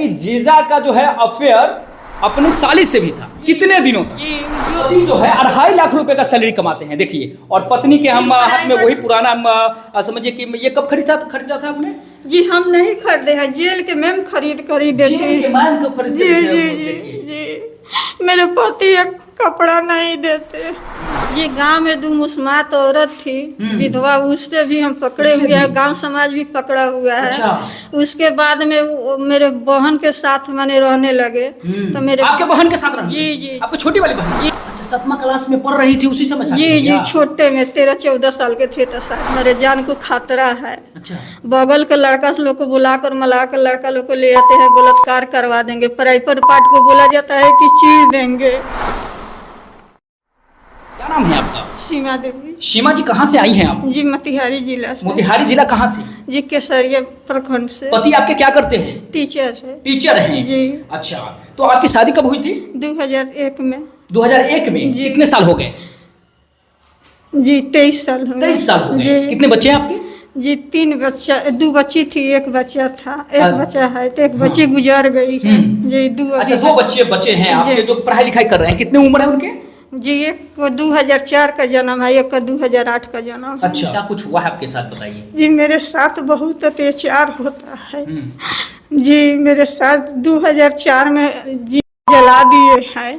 कि जीजा का जो है अफेयर अपने साली से भी था। कितने दिनों तक? पति जो है 2.5 लाख रुपए का सैलरी कमाते हैं, देखिए, और पत्नी के हम हाथ में वही पुराना समझिए कि ये कब खरीदा था आपने? जी हम नहीं खरीदे हैं, जेल के मैम खरीद देते हैं। मैम को खरीद जी जी जी जी मेरे पति एक कपड़ा नहीं देते। ये गांव में 2 मुस्मात औरत थी विधवा, उससे भी हम पकड़े हुए हैं, गांव समाज भी पकड़ा हुआ है। अच्छा। उसके बाद में मेरे बहन के साथ मैंने रहने लगे तो मेरे आपके बहन के साथ रहने? जी जी आपको छोटी वाली बहन? जी। अच्छा, 7वीं क्लास में पढ़ रही थी उसी समय शादी जी हो जी गया? छोटे में 13-14 साल के थे तो शायद मेरे जान को खतरा है। अच्छा। बगल के लड़का लोग को बुलाकर मला कर लड़का लोग को ले आते हैं, बलात्कार करवा देंगे। प्राइवेट पार्ट को बोला जाता है कि चीर देंगे। क्या नाम है आपका? सीमा देवी। सीमा जी, कहाँ से आई हैं आप? जी मोतिहारी जिला से। मोतिहारी जिला कहाँ से? जी केसरिया प्रखंड से। पति आपके क्या करते हैं? टीचर है। टीचर हैं? जी। अच्छा, तो आपकी शादी कब हुई थी? 2001 में। 2001 में? जी। कितने साल हो गए? जी 23 साल हो गए। 23 साल हो गए। जी। कितने बच्चे हैं आपके? जी 3 बच्चा, 2 बच्ची थी, 1 बच्चा था, 1 बच्चा है तो 1 बच्ची गुजर गई है। जी 2। अच्छा, 2 बच्चे हैं आपके जो पढ़ाई लिखाई कर रहे हैं। कितने उम्र है उनके? जी एक को 2004 का जन्म है, एक का 2008 का जन्म है। अच्छा, क्या कुछ हुआ है आपके साथ, बताइए। जी मेरे साथ बहुत अत्याचार होता है। जी मेरे साथ 2004 में जी जला दिए हैं।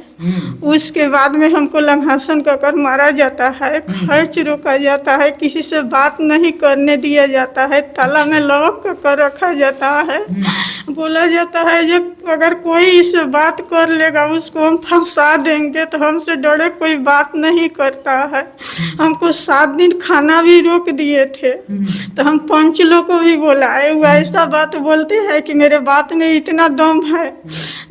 उसके बाद में हमको लंघासन कर मारा जाता है, खर्च रोका जाता है, किसी से बात नहीं करने दिया जाता है, ताला में लॉक कर रखा जाता है। बोला जाता है जब अगर कोई इससे बात कर लेगा उसको हम फंसा देंगे, तो हमसे डरे कोई बात नहीं करता है। हमको 7 दिन खाना भी रोक दिए थे। तो हम पंच लोग को भी बुलाए, वो ऐसा बात बोलते हैं कि मेरे बात में इतना दम है,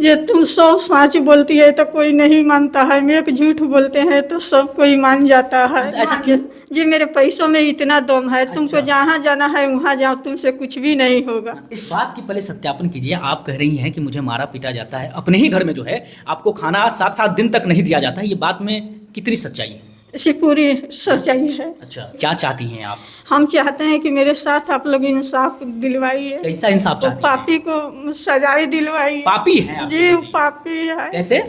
ये तुम 100 सच बोलती है तो कोई नहीं मानता है, मैं एक झूठ बोलते हैं तो सब कोई मान जाता है। ऐसा क्यों? जी मेरे पैसों में इतना दम है, तुमको जहाँ जाना है वहाँ जाओ, तुमसे कुछ भी नहीं होगा। इस बात की पहले सत्यापन कीजिए। आप कह रही हैं कि मुझे मारा पीटा जाता है, अपने ही घर में जो है आपको खाना 7-7 दिन तक नहीं दिया जाता है, ये बात में कितनी सच्चाई है? इसी पूरी सच्चाई है। अच्छा, क्या चाहती हैं आप? हम चाहते हैं कि मेरे साथ आप लोग इंसाफ दिलवाइए। कैसा इंसाफ चाहती हैं? पापी को सजाई दिलवाइए। पापी है आपके जी पति? पापी है। कैसे?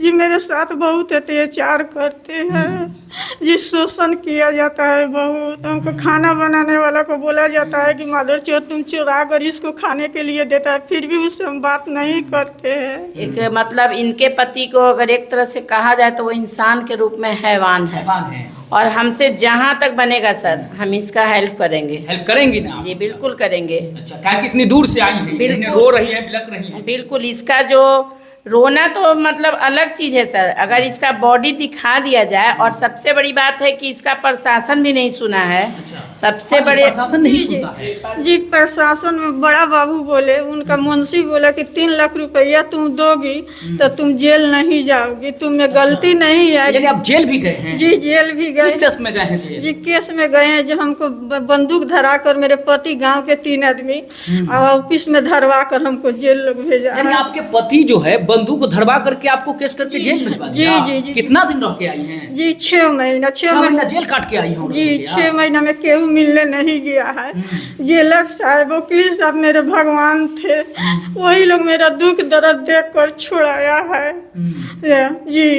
जी मेरे साथ बहुत अत्याचार करते हैं, जी शोषण किया जाता है बहुत। हमको खाना बनाने वाला को बोला जाता है कि मदर चोर तुम चुरा कर इसको खाने के लिए देता है, फिर भी उससे हम बात नहीं करते हैं। एक मतलब इनके पति को अगर एक तरह से कहा जाए तो वो इंसान के रूप में हैवान है। और हमसे जहाँ तक बनेगा सर हम इसका हेल्प करेंगे। हेल्प करेंगी ना आप? जी बिल्कुल करेंगे। अच्छा, क्या कितनी दूर से आई हैं? बिल्कुल। रो रही हैं, बिलक रही हैं। बिल्कुल, इसका जो रोना तो मतलब अलग चीज़ है सर, अगर इसका बॉडी दिखा दिया जाए। और सबसे बड़ी बात है कि इसका प्रशासन भी नहीं सुना है। अच्छा। सबसे बड़े प्रशासन नहीं सुनता है? जी प्रशासन में बड़ा बाबू बोले, उनका मुंशी बोला कि 3 लाख रुपया तुम दोगी तो तुम जेल नहीं जाओगी, तुम में गलती नहीं है। यानी आप जेल भी गए हैं? जी जेल भी गए। किस केस में गए हैं जेल? जी केस में गए हैं, जो हमको बंदूक धरा कर मेरे पति गांव के 3 आदमी ऑफिस में धरवा कर हमको जेल लोग भेजा। यानी आपके पति जो है बंदूक धरवा करके आपको केस करके जेल भिजवा दिया? जी, जी। कितना दिन रह के आई हैं? जी 6 महीना। 6 महीना जेल काट के आई हूँ? जी 6 महीना में केहू मिलने नहीं गया है। जेलर साहब, वकील साहब मेरे भगवान थे, वही लोग मेरा दुख दर्द देख कर छुड़ाया है। जी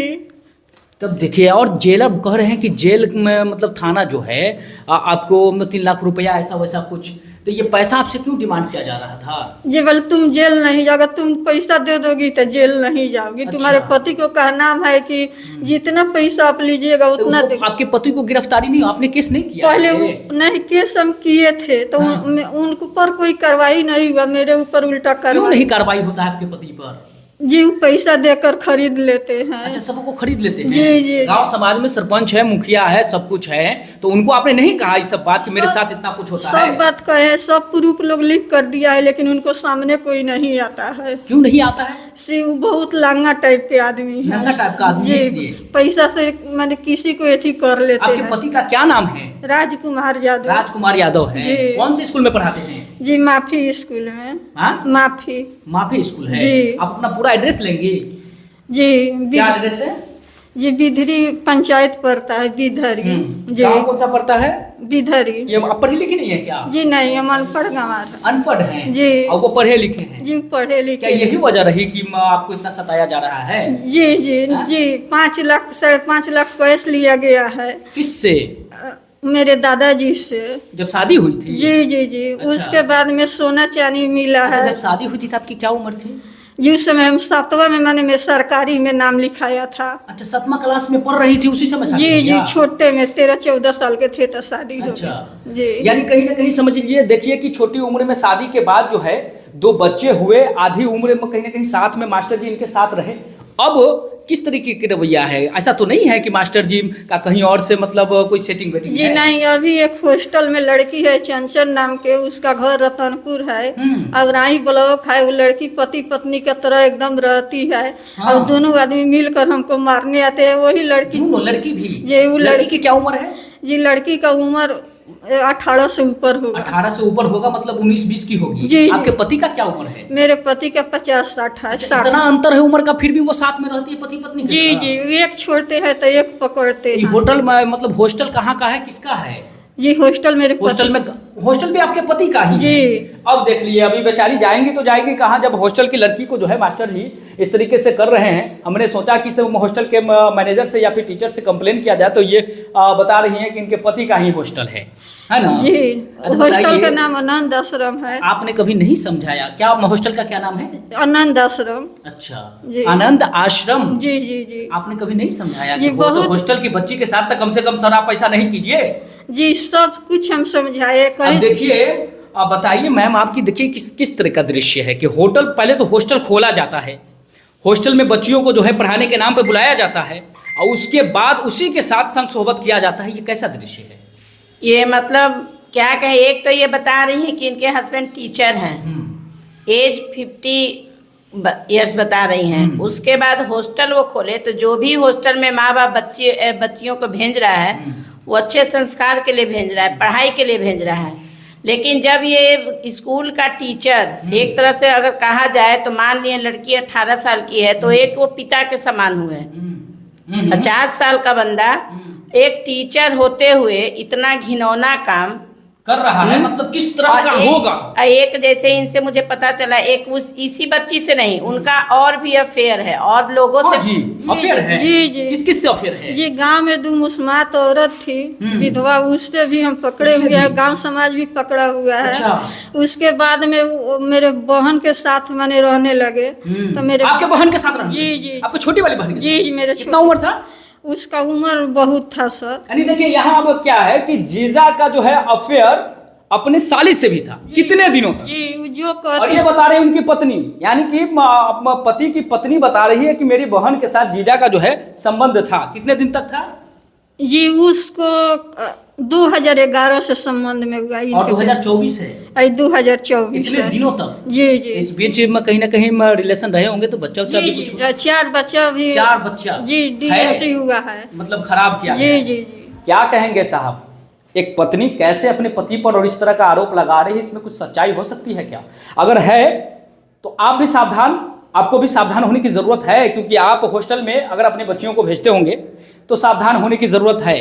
तब देखिए, और जेलर कह रहे हैं कि जेल में मतलब थाना जो है आपको 3 लाख रुपया ऐसा वैसा कुछ, तो ये पैसा आपसे क्यों डिमांड किया जा रहा था? जी बोले तुम जेल नहीं जाओगे, तुम पैसा दे दोगी तो जेल नहीं जाओगी। अच्छा। तुम्हारे पति को कहना है कि जितना पैसा आप लीजिएगा तो उतना आपके पति को गिरफ्तारी नहीं, आपने केस नहीं किया? पहले नहीं केस हम किए थे तो उनके ऊपर कोई कार्रवाई नहीं हुआ, मेरे ऊपर उल्टा क्यों कार्रवाई। नहीं कार्रवाई होता है आपके पति पर? जी वो पैसा देकर खरीद लेते हैं। अच्छा, सबको खरीद लेते हैं? जी, जी। गांव समाज में सरपंच है, मुखिया है, सब कुछ है, तो उनको आपने नहीं कहा इस सब बात कि मेरे साथ इतना कुछ होता है? सब बात कहे, सब प्रूफ लोग लिख कर दिया है, लेकिन उनको सामने कोई नहीं आता है। क्यों नहीं आता है? वो बहुत लांगा टाइप के आदमी है। नंगा टाइप का आदमी है, जी इसलिए पैसा से मैंने किसी को एथी कर लेते आपके हैं। पति का क्या नाम है? राजकुमार यादव। राजकुमार यादव है। जी। कौन से स्कूल में पढ़ाते हैं? जी माफी स्कूल में। हाँ? माफी। माफी स्कूल है। जी। आप अपना पूरा एड्रेस लेंगे? जी क्या एड्रेस है? जी बिधरी पंचायत पड़ता है, बिधरी जी। गाँव कौन सा पड़ता है? बिधरी। ये आप पढ़ी लिखी नहीं है क्या? जी नहीं, हम अनपढ़ गंवार। अनपढ़ हैं जी। और वो पढ़े लिखे हैं? जी पढ़े क्या लिखे। यही वजह रही कि आपको इतना सताया जा रहा है? जी जी जी 5 लाख 5.5 लाख कैश लिया गया है। किससे? मेरे दादाजी से। जब शादी हुई थी? जी जी जी। अच्छा। उसके बाद में सोना चांदी मिला अच्छा, है। जब शादी हुई थी तो आपकी क्या उम्र थी? जी उस समय हम 7वां में मैंने मैं सरकारी में नाम लिखाया था। अच्छा, 7वां क्लास में पढ़ रही थी उसी समय शादी जी हो जी गया? छोटे में 13-14 साल के थे तो शादी हो अच्छा। गई। जी यानी कहीं ना कहीं समझ लीजिए, देखिए कि छोटी उम्र में शादी के बाद जो है 2 बच्चे हुए, आधी उम्र में कहीं ना कहीं साथ में मास्टर जी इनके साथ रहे। अब किस तरीके की रवैया है? ऐसा तो नहीं है कि मास्टर जी का कहीं और से मतलब कोई सेटिंग वेटिंग जी है? नहीं, अभी एक हॉस्टल में लड़की है चंचल नाम के, उसका घर रतनपुर है। अगराई ब्लॉक है। वो लड़की पति पत्नी की तरह एकदम रहती है। हाँ। और दोनों आदमी मिलकर हमको मारने आते हैं। वही लड़की। दोनों लड़की भी? जी वो लड़की की क्या उम्र है? जी लड़की का उम्र 18 से ऊपर होगा। 18 से ऊपर होगा, मतलब 19-20 की होगी। जी, आपके जी। पति का क्या उम्र है? मेरे पति का 50-60 है। 60। इतना अंतर है उम्र का, फिर भी वो साथ में रहती है पति पत्नी की जी तरह? जी एक छोड़ते हैं तो एक पकड़ते ये हैं। होटल में मतलब हॉस्टल कहाँ का है, किसका है? जी हॉस्टल मेरे हॉस्टल में? हॉस्टल भी आपके पति का ही जी। है? अब देख लिए, अभी बेचारी जाएंगी तो जाएंगी कहाँ, जब हॉस्टल की लड़की को जो है मास्टर जी इस तरीके से कर रहे हैं। हमने सोचा कि सब हॉस्टल के मैनेजर से या फिर टीचर से कंप्लेन किया जाए, तो ये बता रही हैं कि इनके पति का ही हॉस्टल है ना? जी अच्छा, हॉस्टल बताइए, का नाम आनंद आश्रम है। आपने कभी नहीं समझाया क्या हॉस्टल का क्या नाम है? आनंद आश्रम। अच्छा, जी। आनंद आश्रम। जी जी जी आपने कभी नहीं समझाया जी, कि बहुत- हॉस्टल की बच्ची के साथ तो कम से कम सर आप ऐसा नहीं कीजिए? जी सब कुछ हम समझाए अब कहीं। देखिए, आप बताइए मैम, आपकी देखिए किस तरह का दृश्य है कि होटल, पहले तो हॉस्टल खोला जाता है, हॉस्टल में बच्चियों को जो है पढ़ाने के नाम पे बुलाया जाता है, और उसके बाद उसी के साथ संग सोहबत किया जाता है। ये कैसा दृश्य है? ये मतलब क्या कहे, एक तो ये बता रही हैं कि इनके हस्बैंड टीचर हैं, एज 50 ईयर्स बता रही हैं। उसके बाद हॉस्टल वो खोले, तो जो भी हॉस्टल में माँ बाप बच्चियों को भेज रहा है वो अच्छे संस्कार के लिए भेज रहा है, पढ़ाई के लिए भेज रहा है। लेकिन जब ये स्कूल का टीचर एक तरह से अगर कहा जाए तो मान लिए लड़की 18 साल की है तो एक वो पिता के समान हुए। 50 साल का बंदा एक टीचर होते हुए इतना घिनौना काम कर रहा है, मतलब किस तरह का होगा? एक जैसे इनसे मुझे पता चला, एक उस इसी बच्ची से नहीं, उनका और भी अफेयर है और लोगों से। जी, अफेयर है? जी जी किस से अफेयर है? जी गांव में 2 मुस्मात औरत थी विधवा, उससे भी हम पकड़े उससे हुए हैं। भी? गांव समाज भी पकड़ा हुआ है। अच्छा। उसके बाद में मेरे बहन के साथ मैंने रहने लगे तो मेरे। आपके बहन के साथ रहने? जी, जी। आपको छोटी वाली बहन के जी साथ? जी मेरे कितना उम्र था? उसका उम्र बहुत था सर। यानी देखिए यहाँ अब क्या है कि जीजा का जो है अफेयर अपने साली से भी था। कितने दिनों तक? जी जो और ये बता रही है उनकी पत्नी, यानी कि पति की पत्नी बता रही है कि मेरी बहन के साथ जीजा का जो है संबंध था। कितने दिन तक था? जी उसको 2011 से संबंध में हुआ। और 2024 है? 2024 इतने है। दिनों तक? जी जी इस बीच में कहीं ना कहीं रिलेशन रहे होंगे, तो बच्चा जी भी जी कुछ? 4 बच्चा भी। 4 बच्चा? जी है? डिवोर्स हुआ है। मतलब खराब किया जी गया है। जी जी क्या कहेंगे साहब, एक पत्नी कैसे अपने पति पर और इस तरह का आरोप लगा रही है, इसमें कुछ सच्चाई हो सकती है क्या? अगर है तो आप भी सावधान, आपको भी सावधान होने की ज़रूरत है, क्योंकि आप हॉस्टल में अगर अपने बच्चियों को भेजते होंगे तो सावधान होने की ज़रूरत है।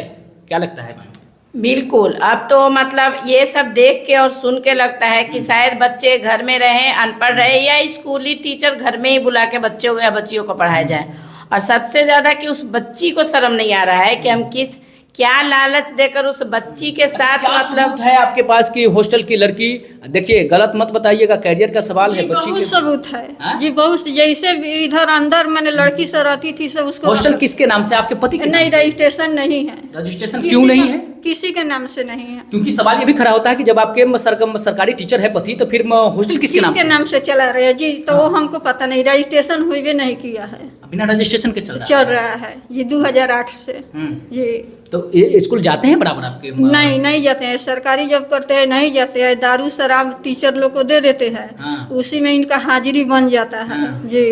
क्या लगता है मैम? बिल्कुल। अब तो मतलब ये सब देख के और सुन के लगता है कि शायद बच्चे घर में रहें, अनपढ़ रहे, या स्कूली टीचर घर में ही बुला के बच्चों या बच्चियों को पढ़ाया जाए। और सबसे ज़्यादा कि उस बच्ची को शर्म नहीं आ रहा है कि हम क्या लालच देकर उस बच्ची के साथ क्या मतलब। सबूत है आपके पास कि हॉस्टल की लड़की, देखिए गलत मत बताइएगा, कैरियर का सवाल है बच्ची बहुत के। सबूत है। हाँ? जी बहुत, जैसे इधर अंदर मैंने लड़की से रहती थी से उसको। हॉस्टल किसके नाम से? आपके पति के नहीं, नाम से? रजिस्ट्रेशन नहीं है। रजिस्ट्रेशन किसी क्यों नहीं का- है? किसी के नाम से नहीं है। क्योंकि सवाल ये भी खड़ा होता है कि जब आपके सरकारी टीचर है पति, तो फिर हॉस्टल किसके नाम किसके से? नाम से चला रहे हैं जी, तो वो हमको पता नहीं। रजिस्ट्रेशन हुई भी नहीं किया है, बिना रजिस्ट्रेशन के चल रहा चल रहा है जी 2008 से। है। जी तो ये स्कूल जाते हैं बराबर आपके? नहीं जाते हैं। सरकारी जॉब करते हैं, नहीं जाते हैं। दारू शराब टीचर लोग को दे देते हैं। हाँ। उसी में इनका हाजिरी बन जाता है। हाँ। जी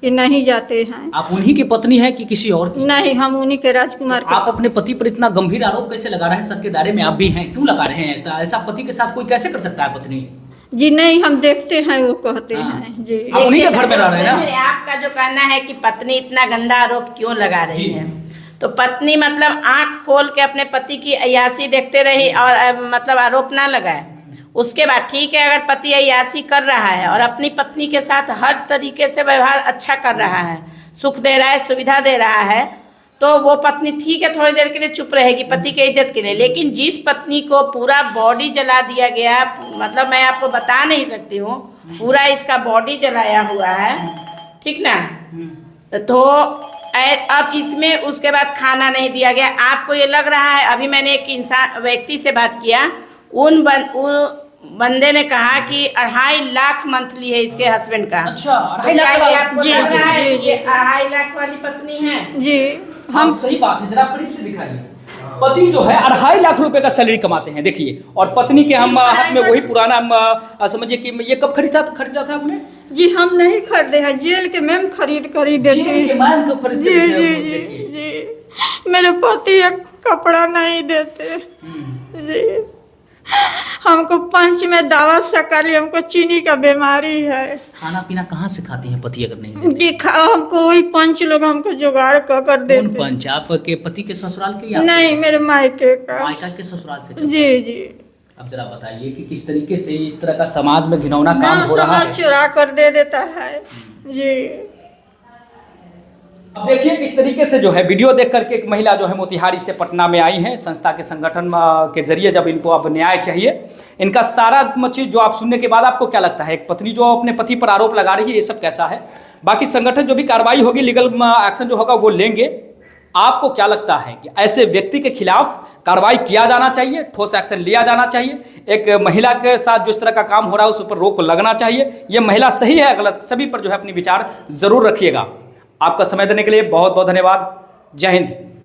ये नहीं जाते हैं। आप उन्हीं की पत्नी है कि किसी और की? नहीं, हम उन्हीं के राजकुमार के। आप अपने पति पर इतना गंभीर आरोप कैसे लगा रहे हैं? सर के दायरे में आप भी हैं, क्यों लगा रहे हैं? तो ऐसा पति के साथ कोई कैसे कर सकता है पत्नी? जी नहीं, हम देखते हैं वो कहते हैं जी। आप उन्हीं के घर में रह रहे हैं ना? आपका जो कहना है कि पत्नी इतना गंदा आरोप क्यों लगा रही है, तो पत्नी मतलब आंख खोल के अपने पति की अय्यासी देखते रही और मतलब आरोप ना लगाए। उसके बाद ठीक है, अगर पति अय्यासी कर रहा है और अपनी पत्नी के साथ हर तरीके से व्यवहार अच्छा कर रहा है, सुख दे रहा है, सुविधा दे रहा है, तो वो पत्नी ठीक है थोड़ी देर के लिए चुप रहेगी पति के इज्जत के लिए। लेकिन जिस पत्नी को पूरा बॉडी जला दिया गया, मतलब मैं आपको बता नहीं सकती हूँ, पूरा इसका बॉडी जलाया हुआ है, ठीक ना, तो अब इसमें उसके बाद खाना नहीं दिया गया। आपको ये लग रहा है, अभी मैंने एक व्यक्ति से बात किया, उन बंदे ने कहा कि 2.5 लाख मंथली है इसके हस्बैंड का। अच्छा, 2.5 तो क्या लाख आपको लग रहा है ये 2.5 लाख वाली पत्नी है? जी हम सही बात है, जरा करीब से दिखाइए। पति जो है 2.5 लाख रुपए का सैलरी कमाते हैं, देखिए, और पत्नी के हम हाथ में वही पुराना समझिए कि ये कब खरीदा था आपने? जी हम नहीं खरीदे हैं, जेल के मैम खरीद देते जेल के मैम को खरीद जी देते हैं, जी वो जी देखिए। जी। मेरे पति एक कपड़ा नहीं देते जी। हमको पंच में दवा सकाली, हमको चीनी का बीमारी है। खाना पीना कहाँ से खाती हैं पति अगर नहीं देते? जी हमको वही पंच लोग हमको जुगाड़ कर कौन देते। पंच? आपके पति के ससुराल के या नहीं, मेरे मायके का। मायका के ससुराल से? जी जी। अब जरा बताइए कि किस तरीके से इस तरह का समाज में घिनौना काम ना हो रहा है। समाज चुरा कर दे देता है जी। अब देखिए किस तरीके से जो है वीडियो देख करके एक महिला जो है मोतिहारी से पटना में आई हैं, संस्था के संगठन के जरिए जब इनको अब न्याय चाहिए, इनका सारा चीज़ जो आप सुनने के बाद आपको क्या लगता है, एक पत्नी जो अपने पति पर आरोप लगा रही है, ये सब कैसा है? बाकी संगठन जो भी कार्रवाई होगी, लीगल एक्शन जो होगा वो लेंगे। आपको क्या लगता है कि ऐसे व्यक्ति के खिलाफ कार्रवाई किया जाना चाहिए, ठोस एक्शन लिया जाना चाहिए? एक महिला के साथ जिस तरह का काम हो रहा है उस पर रोक लगना चाहिए? ये महिला सही है गलत, सभी पर जो है अपनी विचार जरूर रखिएगा। आपका समय देने के लिए बहुत बहुत धन्यवाद। जय हिंद।